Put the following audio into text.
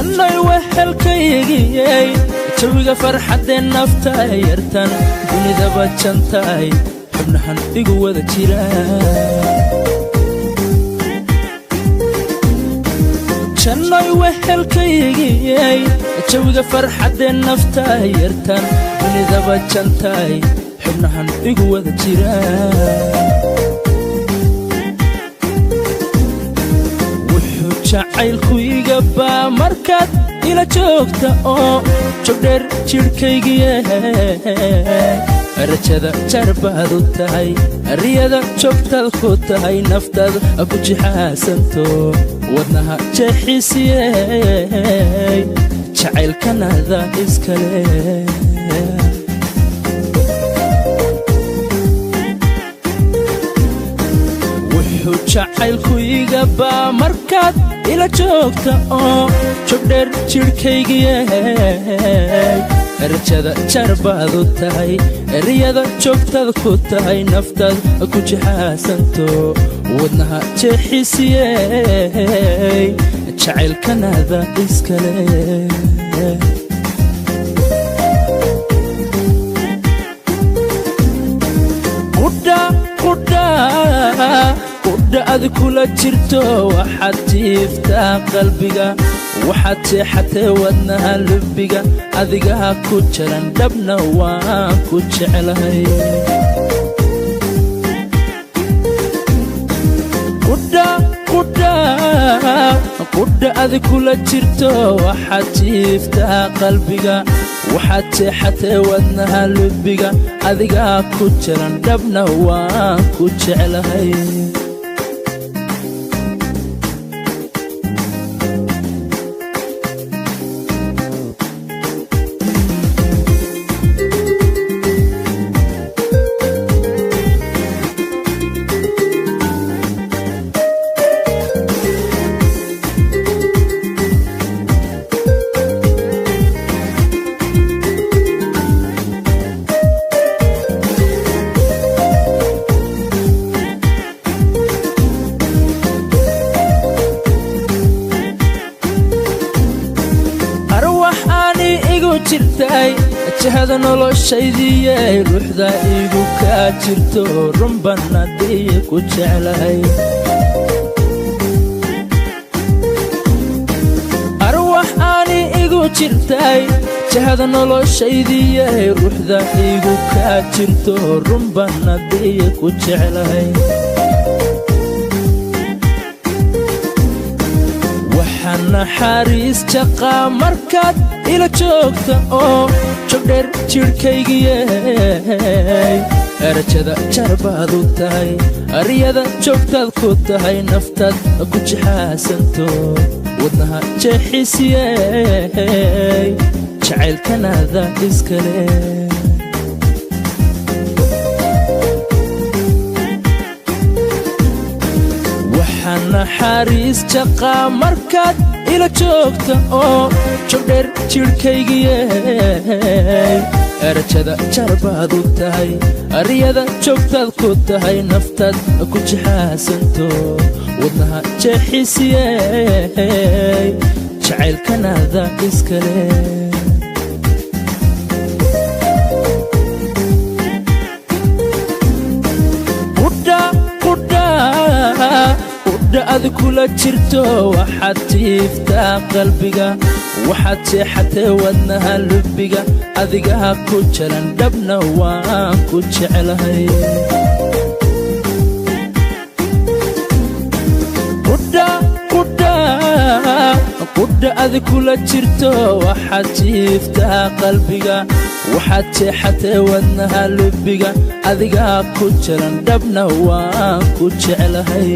jannay wehelkaygiyay jawiga farxadeen nafta yartan dunidaba jantay xubnahan igu wada jira jannay wehelkaygiyay jawiga farxadeen nafta yartan dunidaba jantay xubnahan igu wada jira jacaylku iga baa markaad ila joogta oo jogdheer jirhkaygiyay rajada jarbaad u tahay riyada joogtaad ku tahay naftaad ku jixaasanto wadnaha jeexisiyey jacaylkanada iskale jacaylku iga baa markaad ila joogta oo jogdheer jirhkaygiyay rajada jarbaad u tahay riyada joogtaad ku tahay naftaad ku jixaasanto wadnaha jeexisiyey jacaylkanada iskale qudhaad kula jirto waxaad tiiftaa qalbiga waxaad seexatee wadnaha lubbiga adigaa ku jaran dhabna waan ku jeclahay qudhaad kula jirto waxaad tiiftaa qalbiga waxaad seexatee wadnaha lubbiga adigaa ku jaran dhabna waan ku jeclahay jahada noloshaydiyay ruuxda igu kaa jirto runbanadiya ku jeclahay arwax aani igu jirtay jahada noloshaydiyay ruuxda igu kaa jirto runbanadiya ku jeclahay waxaan naxariis jaqaa markaad ila joogta oo jogdheer jirhkaygiyay rajada jarbaad u tahay riyada joogtaad ku tahay naftaad ku jixaasanto wadnaha jeexisiyey jacaylkanada iskale waxaan naxariis jaqaa markaad ila joogta oo jogdheer jirhkaygiyay rajada jarbaad u tahay riyada joogtaad ku tahay naftaad ku jixaasanto wadnaha jeexisiyey jacaylkanada iskale qudhaad kula jirto waxaad tiiftaa qalbiga waxaad seexatee wadnaha lubbiga adigaa ku jaran dhabna waan ku jeclahay qudhaad kula jirto waxaad tiiftaa qalbiga waxaad seexatee wadnaha lubbiga adigaa ku jaran dhabna waan ku jeclahay